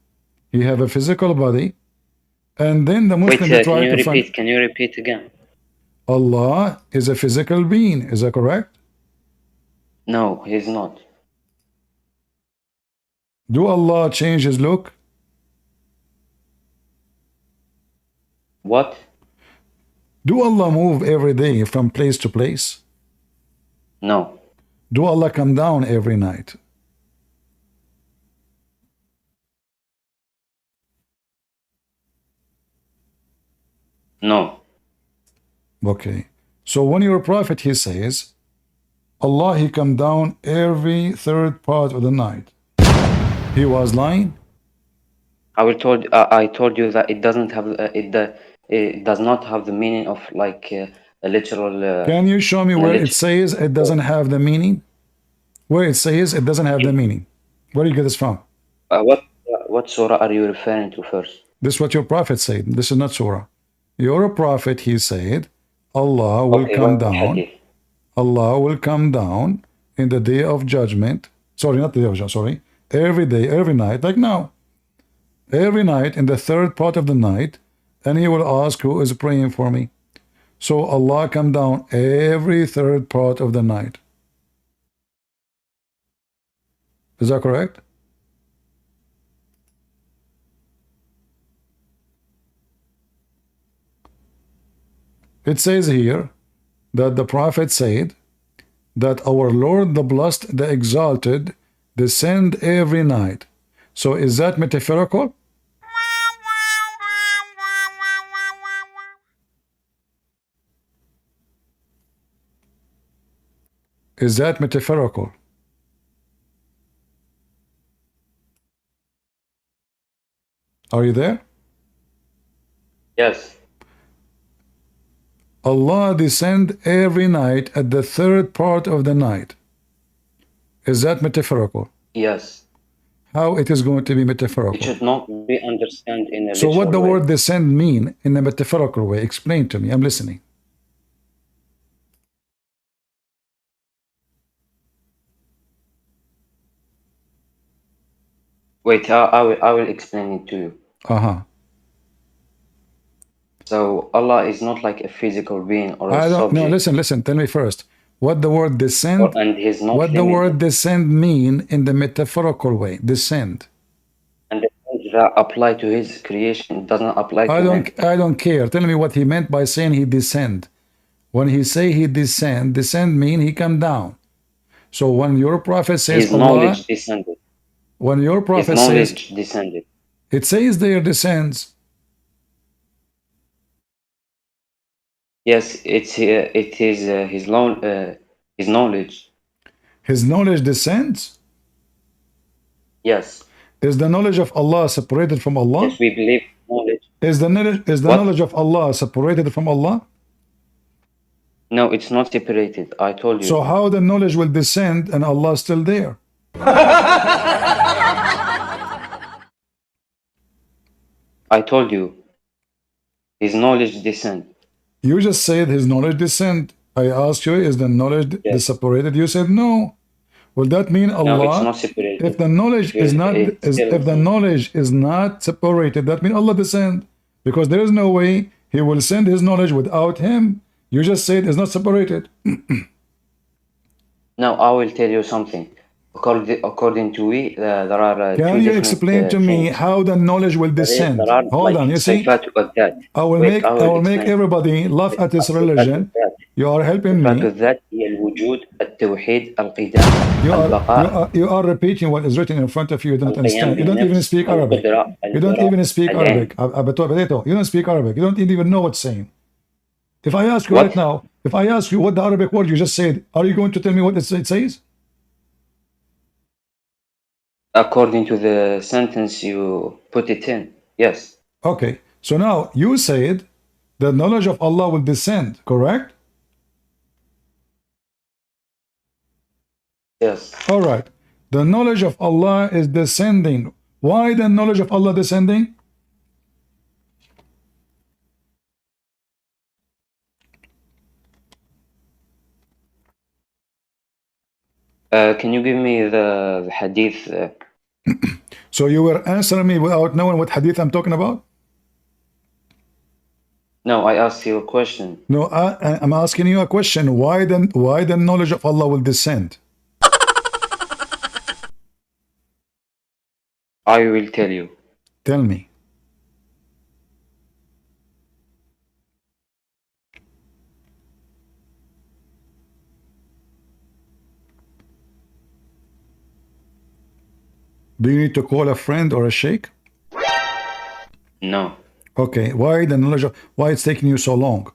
He have a physical body. And then the Muslims try to find... Can you repeat again? Allah is a physical being. Is that correct? No, he's not. Do Allah change his look? What? Do Allah move every day from place to place? No. Do Allah come down every night? No. Okay. So when your prophet, he says, Allah, he come down every 3rd part of the night. He was lying? I told you that it doesn't have it does not have the meaning of like a literal. Can you show me where it says it doesn't have the meaning? Where it says it doesn't have the meaning? Where do you get this from? What surah are you referring to first? This is what your prophet said. This is not surah. Your prophet, he said, Allah will come down. Allah will come down in the day of judgment. Sorry, not the day of judgment, sorry. Every day, every night, like now. Every night in the third part of the night, and he will ask who is praying for me. So Allah come down every third part of the night. Is that correct? It says here that the Prophet said that our Lord, the Blessed, the Exalted, descend every night. So is that metaphorical? Is that metaphorical? Are you there? Yes. Allah descend every night at the third part of the night. Is that metaphorical? Yes. How it is going to be metaphorical? It should not be understood in a So what the way. word descend mean in a metaphorical way? Explain to me. I'm listening. Wait, I will explain it to you. Uh-huh. So Allah is not like a physical being or a subject. No, listen. Tell me first. What the word descend? And he's not what limited. the word descend mean in the metaphorical way? Descend. And the things that apply to his creation doesn't apply to him. I don't care. Tell me what he meant by saying he descend. When he say he descend mean he come down. So when your prophet says his knowledge descended. When your prophet his knowledge says descended. It says there descends. Yes, it is his knowledge. His knowledge descends? Yes. Is the knowledge of Allah separated from Allah? Yes, we believe knowledge. Is the knowledge of Allah separated from Allah? No, it's not separated. I told you. So how the knowledge will descend and Allah is still there? I told you. His knowledge descend. You just said his knowledge descend. I asked you, is the knowledge separated? You said no. Will that mean Allah? No, it's not separated. If the knowledge is not, if the knowledge is not separated, that means Allah descend, because there is no way He will send His knowledge without Him. You just said it's not separated. Now I will tell you something. According to we, there are. Can you explain to me how the knowledge will descend? Hold on, you see, I will make everybody laugh at this religion. You are helping me. You are repeating what is written in front of you. You don't understand. You don't even speak Arabic. You don't even speak Arabic. You don't speak Arabic. You don't even know what's saying. If I ask you right now, if I ask you what the Arabic word you just said, are you going to tell me what it says? According to the sentence you put it in, yes. Okay, so now you said the knowledge of Allah will descend, correct? Yes. All right, the knowledge of Allah is descending. Why the knowledge of Allah descending? Can you give me the hadith? So you were answering me without knowing what hadith I'm talking about? No, I asked you a question. No, I'm asking you a question. Why the knowledge of Allah will descend? I will tell you. Tell me. Do you need to call a friend or a sheikh? No. Okay, why the knowledge of, why it's taking you so long?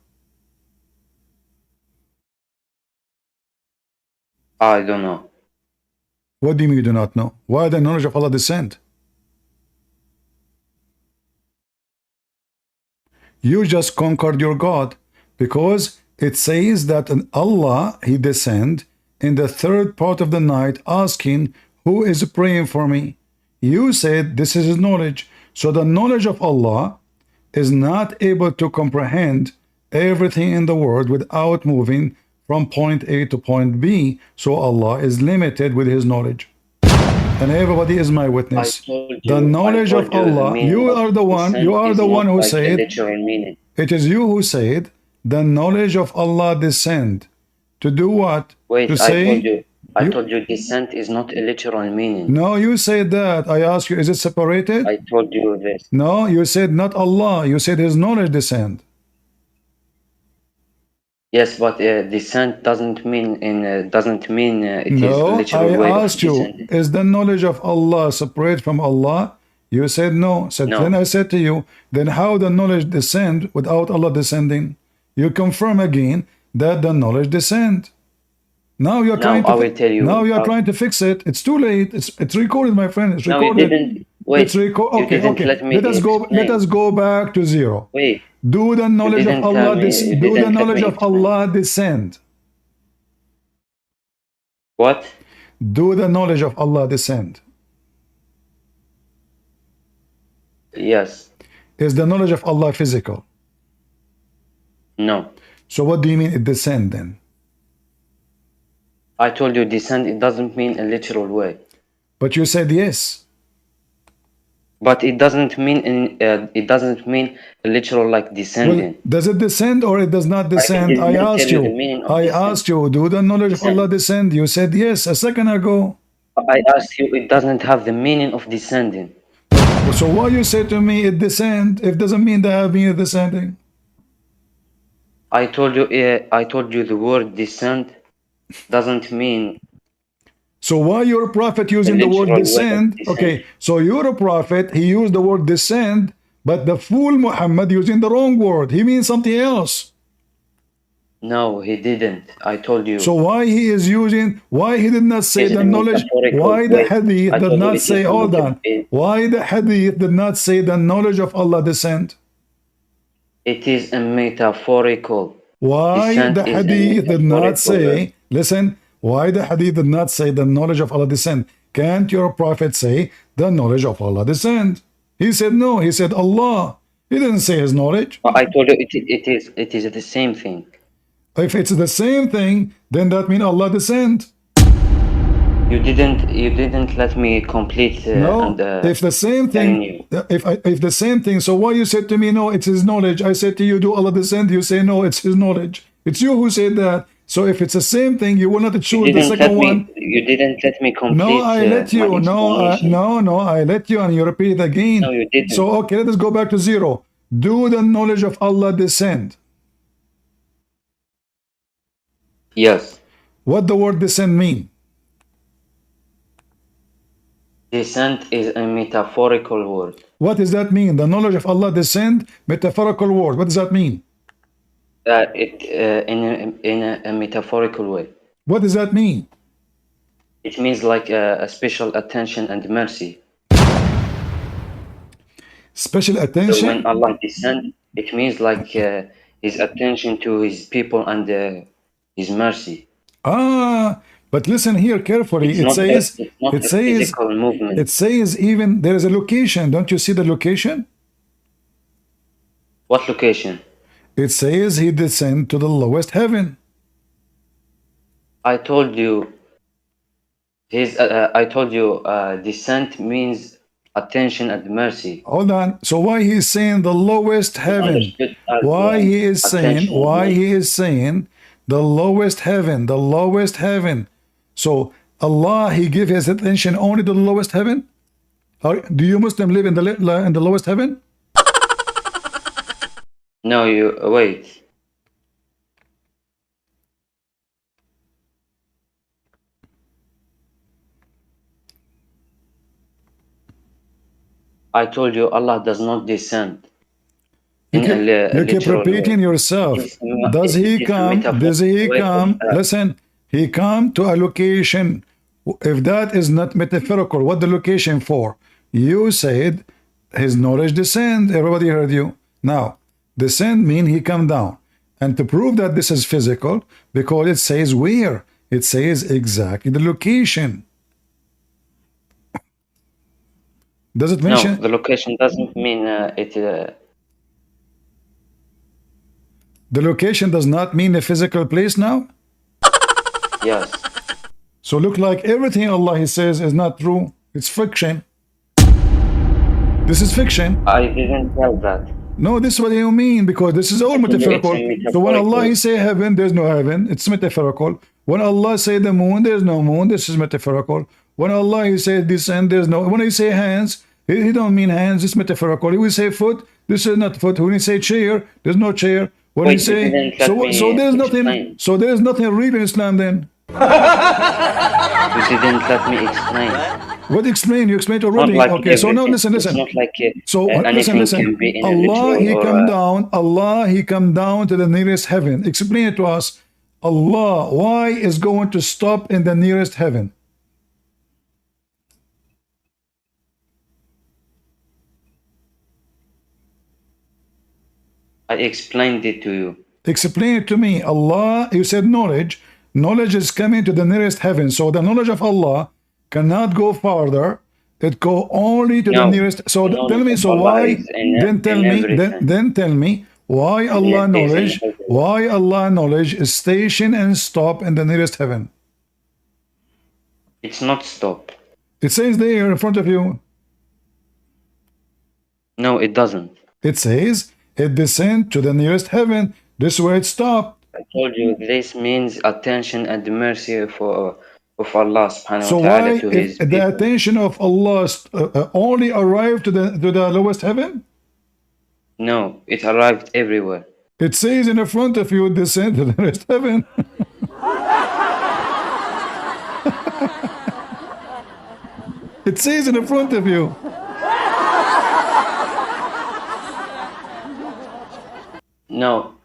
I don't know. What do you mean you do not know? Why the knowledge of Allah descend? You just conquered your God, because it says that in Allah, He descend in the third part of the night asking, who is praying for me? You said this is His knowledge. So the knowledge of Allah is not able to comprehend everything in the world without moving from point A to point B. So Allah is limited with his knowledge. And everybody is my witness. The knowledge of Allah, you are the one who said, it is you who said, the knowledge of Allah descend. To do what? Wait, to say, I told you descent is not a literal meaning. No, you said that. I asked you, is it separated? I told you this. No, you said not Allah. You said his knowledge descend. Yes, but descent doesn't mean it is literal way I asked you, descending. is the knowledge of Allah separate from Allah? You said no. No. Then I said to you, then how the knowledge descend without Allah descending? You confirm again that the knowledge descend. Now you're trying to fix it. It's too late. It's recorded, my friend. It's recorded. No, you didn't. Wait, it's okay. Let us go back to zero. Wait. Do the knowledge of Allah descend? What? Do the knowledge of Allah descend? Yes. Is the knowledge of Allah physical? No. So what do you mean it descend then? I told you descend, it doesn't mean a literal way. But you said yes. But it doesn't mean a literal like descending. Well, does it descend or it does not descend? I asked you, do the knowledge of Allah descend? You said yes a second ago. I asked you, it doesn't have the meaning of descending. So why you say to me it descend if it doesn't mean that have meaning descending? I told you the word descend doesn't mean. So why your prophet using the word descend? Okay, so you're a prophet, he used the word descend, but the fool Muhammad using the wrong word. He means something else. No, he didn't. I told you. So why he did not say the knowledge? Why the hadith did not say, hold on. Why the hadith did not say the knowledge of Allah descend? It is a metaphorical. Why the hadith did not say, listen, why the hadith did not say the knowledge of Allah descend? Can't your prophet say the knowledge of Allah descend? He said no, he said Allah. He didn't say his knowledge. I told you it is the same thing. If it's the same thing, then that means Allah descend. You didn't let me complete. No, if the same thing, if the same thing, so why you said to me, no, it's his knowledge. I said to you, do Allah descend? You say no, it's his knowledge. It's you who said that. So if it's the same thing, you will not choose the second one. You didn't let me complete. No, I let you. No, I let you, and you repeat it again. No, you didn't. So okay, let us go back to zero. Do the knowledge of Allah descend? Yes. What the word descend mean? Descent is a metaphorical word. What does that mean? The knowledge of Allah descend, metaphorical word. What does that mean? In a metaphorical way. What does that mean? It means like a special attention and mercy. Special attention? So when Allah descends, it means like his attention to his people and his mercy. But listen here carefully. It says even there is a location. Don't you see the location? What location? It says he descend to the lowest heaven. I told you. Descent means attention and mercy. Hold on. So why he is saying the lowest heaven? Why he is saying the lowest heaven? The lowest heaven. So Allah, he give his attention only to the lowest heaven? Do you Muslim live in the lowest heaven? No, you wait. I told you Allah does not descend. You keep repeating yourself. Does he come? Listen, he come to a location. If that is not metaphorical, what the location for? You said his knowledge descend. Everybody heard you. Now, descend mean he come down. And to prove that this is physical, because it says where, it says exactly the location. Does it mention? No, the location doesn't mean it. The location does not mean a physical place now? Yes. So look like everything Allah He says is not true. It's fiction. This is fiction. I didn't tell that. No, this is what you mean, because this is all metaphorical. So when Allah He say heaven, there's no heaven. It's metaphorical. When Allah say the moon, there's no moon. This is metaphorical. When Allah He say descend, there's no. When He say hands, He don't mean hands. It's metaphorical. He will say foot. This is not foot. When He say chair, there's no chair. When He say so there's nothing. So there's nothing real in Islam then. You didn't let me explain. What explain? You explained already. Like okay, so now listen. It's not like so listen. Allah He come down to the nearest heaven. Explain it to us. Allah, why is going to stop in the nearest heaven? I explained it to you. Explain it to me. Allah, you said knowledge. Knowledge is coming to the nearest heaven. So the knowledge of Allah cannot go farther. It go only to the nearest. So tell me. So why? Then tell me. Then tell me why Allah knowledge. Why Allah knowledge is station and stop in the nearest heaven. It's not stop. It says there in front of you. No, it doesn't. It says it descend to the nearest heaven. This is where it stopped. I told you this means attention and mercy of Allah subhanahu so wa ta'ala why to his the people. attention of Allah only arrived to the lowest heaven? No, it arrived everywhere. It says in the front of you, descend to the nearest heaven. It says in the front of you. No.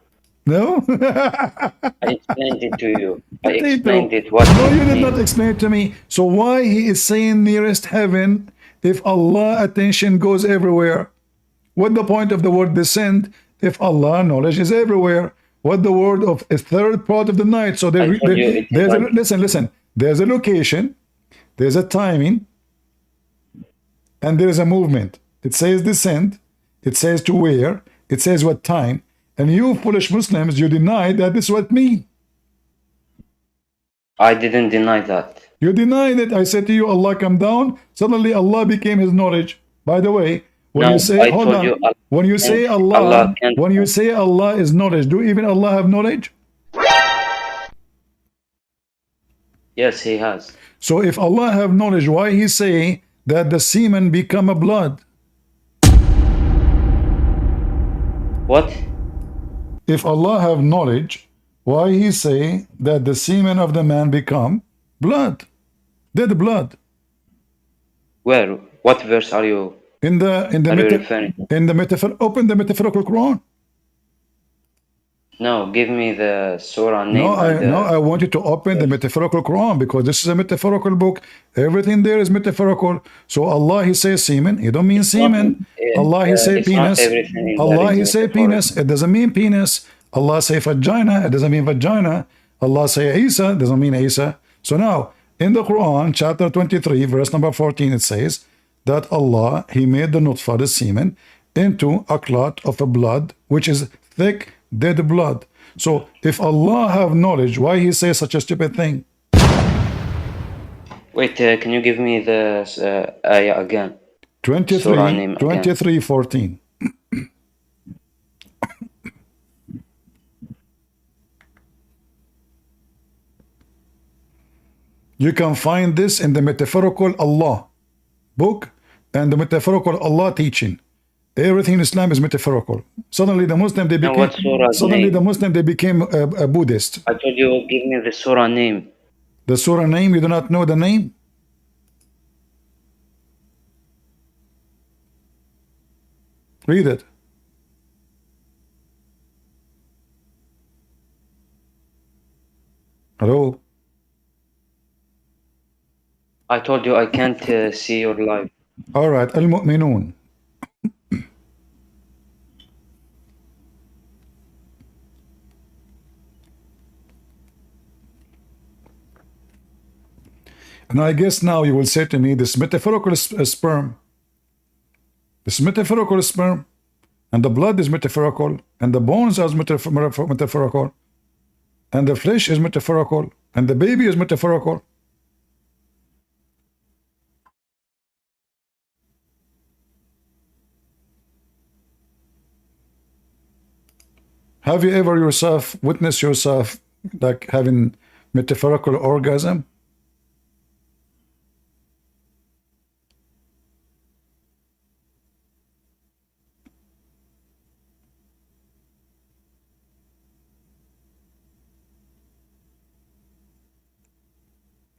No? I explained it to you. I explained it. What no, you did not explain it to me. So why He is saying nearest heaven if Allah attention goes everywhere? What the point of the word descend if Allah knowledge is everywhere? What the word of a third part of the night? So there's listen. There's a location, there's a timing, and there's a movement. It says descend, it says to where, it says what time. And you foolish Muslims, you deny that this is what mean. I didn't deny that. You denied it. I said to you, Allah come down. Suddenly Allah became His knowledge. By the way, when you say, hold on, when you say Allah is knowledge, do even Allah have knowledge? Yes, He has. So if Allah have knowledge, why He say that the semen become a blood? What? If Allah have knowledge, why He say that the semen of the man become blood, dead blood? Where? What verse are you? In the metaphor. Open the metaphorical Quran. No, give me the surah name. No, I want you to open the metaphorical Quran, because this is a metaphorical book. Everything there is metaphorical. So Allah He says semen, He don't mean semen. Allah He say penis. Allah He say penis, it doesn't mean penis. Allah say vagina, it doesn't mean vagina. Allah say Isa, doesn't mean Isa. So now in the Quran, chapter 23, verse number 14, it says that Allah He made the nutfa, the semen, into a clot of a blood which is thick, dead blood. So if Allah have knowledge, why He say such a stupid thing? Wait, can you give me the ayah again? 23:14. You can find this in the metaphorical Allah book and the metaphorical Allah teaching. Everything in Islam is metaphorical. Suddenly the Muslim they became a Buddhist. I told you, give me the surah name. The surah name, you do not know the name? Read it. Hello? I told you I can't see your live. All right, Al-Mu'minun. And I guess now you will say to me, this metaphorical sperm, this metaphorical sperm, And the blood is metaphorical, and the bones are metaphorical, and the flesh is metaphorical, and the baby is metaphorical. Have you ever yourself witnessed yourself like having metaphorical orgasm?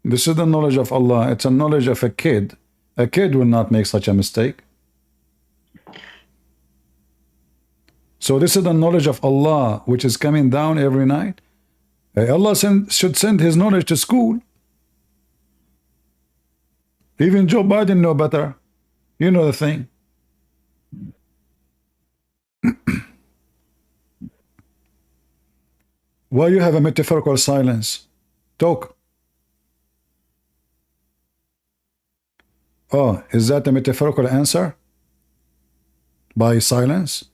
This is the knowledge of Allah. It's a knowledge of a kid. A kid will not make such a mistake. So this is the knowledge of Allah, which is coming down every night. Allah should send his knowledge to school. Even Joe Biden know better. You know the thing. Why you have a metaphorical silence? Talk. Oh, is that a metaphorical answer? By silence?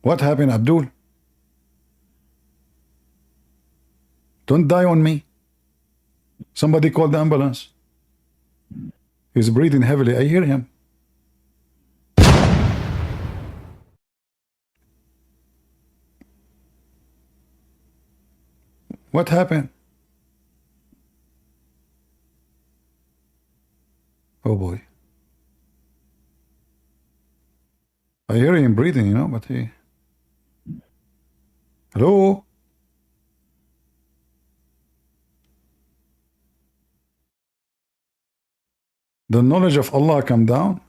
What happened, Abdul? Don't die on me. Somebody call the ambulance. He's breathing heavily. I hear him. What happened? Oh boy. I hear him breathing, you know, but he... Hello? The knowledge of Allah come down?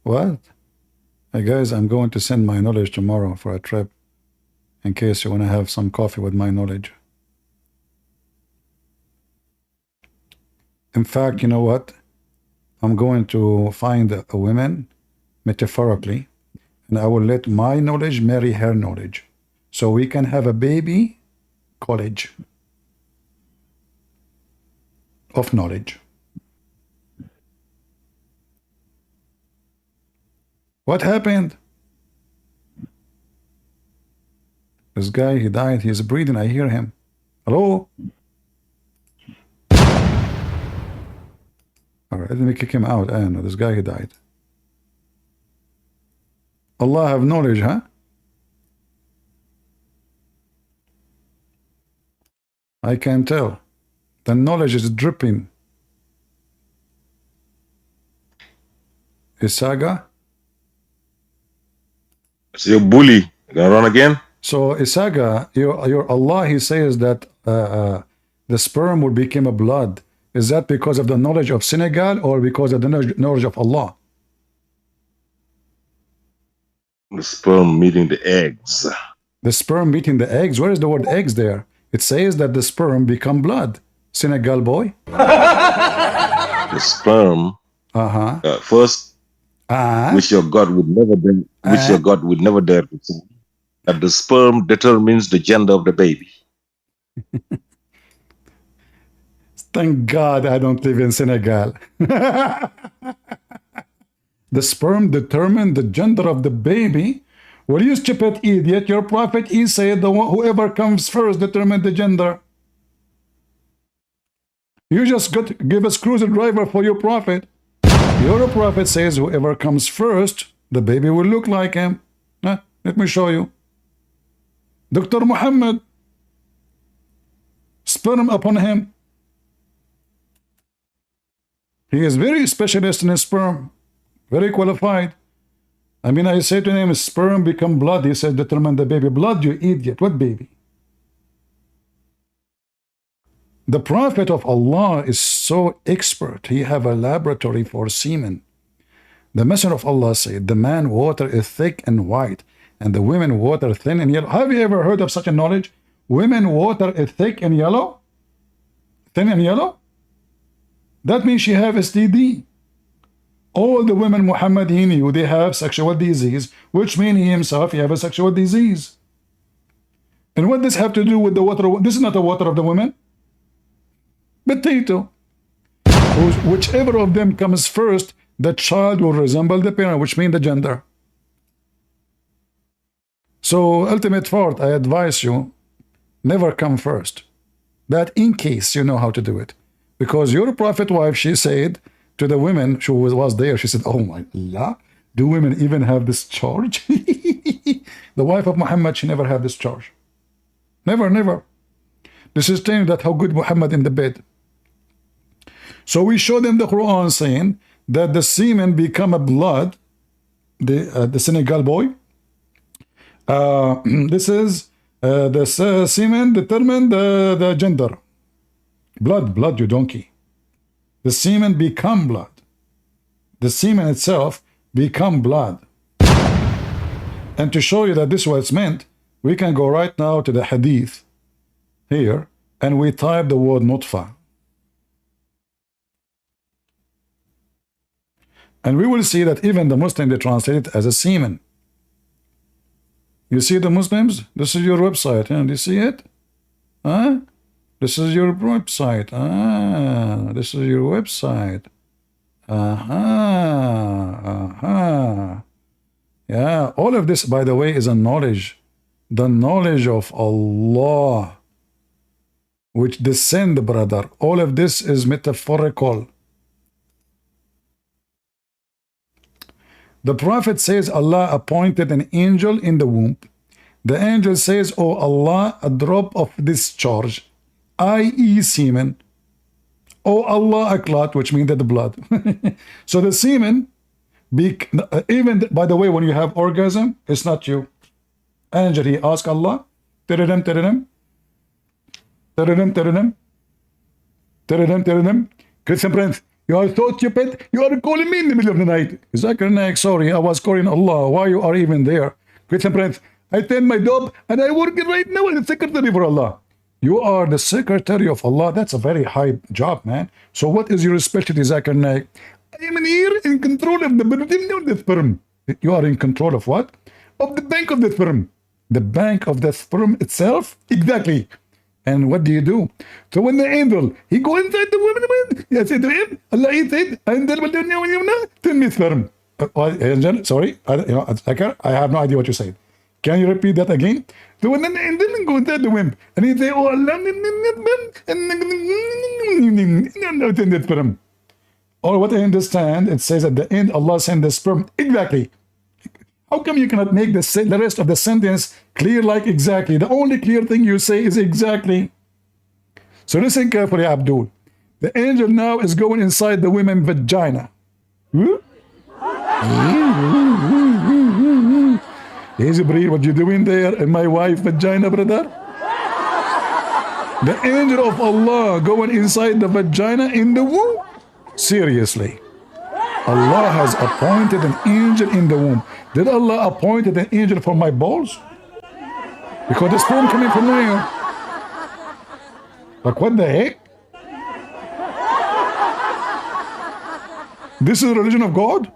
What? Hey guys, I'm going to send my knowledge tomorrow for a trip, in case you want to have some coffee with my knowledge. In fact, you know what? I'm going to find a woman, metaphorically, and I will let my knowledge marry her knowledge. So we can have a baby college of knowledge. What happened? This guy, he died. He's breathing. I hear him. Hello? All right, let me kick him out. I know this guy, he died. Allah have knowledge, huh? I can tell. The knowledge is dripping. Isaga? It's your bully. You gonna run again? So Isaga, your Allah, he says that the sperm will become a blood. Is that because of the knowledge of Senegal or because of the knowledge of Allah? The sperm meeting the eggs. The sperm meeting the eggs? Where is the word eggs there? It says that the sperm become blood. Senegal boy? The sperm first, which your God would never do, which your God would never dare to say, that the sperm determines the gender of the baby. Thank God I don't live in Senegal. The sperm determined the gender of the baby. Well, you stupid idiot, your prophet Isa said the one, whoever comes first determine the gender. You just got to give a screwdriver for your prophet. Your prophet says whoever comes first, the baby will look like him. Let me show you. Dr. Muhammad, sperm upon him. He is very specialist in his sperm, very qualified. I mean, I say to him, sperm become blood. He says, determine the baby. Blood, you idiot. What baby? The Prophet of Allah is so expert. He have a laboratory for semen. The Messenger of Allah said, the man water is thick and white, and the women water thin and yellow. Have you ever heard of such a knowledge? Women water is thick and yellow? Thin and yellow? That means she have STD. All the women Muhammad he knew, they have sexual disease, which means he himself, he have a sexual disease. And what does have to do with the water? This is not the water of the women. Potato. Whichever of them comes first, the child will resemble the parent, which means the gender. So ultimate part, I advise you, never come first. That in case you know how to do it. Because your prophet wife, she said to the women who was there, she said, oh my Allah, do women even have this charge? The wife of Muhammad, she never had this charge. Never, never. This is telling that how good Muhammad in the bed. So we showed them the Quran saying that the semen become a blood. The Senegal boy. This is the semen determine the gender. Blood, you donkey. The semen become blood. The semen itself become blood. And to show you that this is what it's meant, we can go right now to the hadith here, and we type the word nutfa. And we will see that even the Muslim, they translate it as a semen. You see the Muslims? This is your website. Do you see it? Huh? This is your website. This is your website. Yeah, all of this, by the way, is a knowledge. The knowledge of Allah, which descend, brother. All of this is metaphorical. The Prophet says Allah appointed an angel in the womb. The angel says, oh Allah, a drop of discharge, i.e. semen. Oh Allah, a clot, which means that the blood. So the semen, even, by the way, when you have orgasm, it's not you. Angel, he asked Allah, teredem, Christian Prince, you are so stupid, you are calling me in the middle of the night. Zakir Naik, sorry, I was calling Allah. Why you are even there? Christian Prince, I tend my job and I work right now as a secretary for Allah. You are the secretary of Allah. That's a very high job, man. So what is your specialty, Zakir Naik? I am here in control of the sperm. You are in control of what? Of the bank of the sperm. The bank of the sperm itself? Exactly. And what do you do? So when the angel, he go inside the woman, he said to him, Allah, he said, tell me sperm. Angel, sorry, I have no idea what you said. Can you repeat that again? So when the angel go inside the wimp, and he say, oh Allah, and sperm. Or what I understand, it says at the end, Allah sent the sperm. Exactly. How come you cannot make the rest of the sentence clear like exactly? The only clear thing you say is exactly. So listen carefully, Abdul. The angel now is going inside the women's vagina. Easy breathe, what you doing there in my wife's vagina, brother? The angel of Allah going inside the vagina in the womb? Seriously. Allah has appointed an angel in the womb. Did Allah appoint an angel for my balls? Because the sperm coming from where? Like what the heck? This is the religion of God?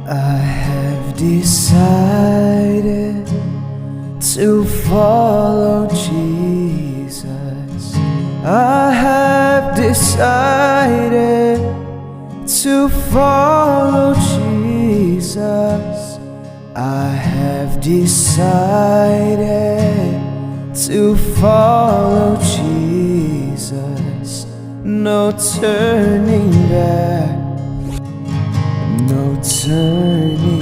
I have decided to follow Jesus. I have decided to follow Jesus. I have decided to follow Jesus. No turning back, no turning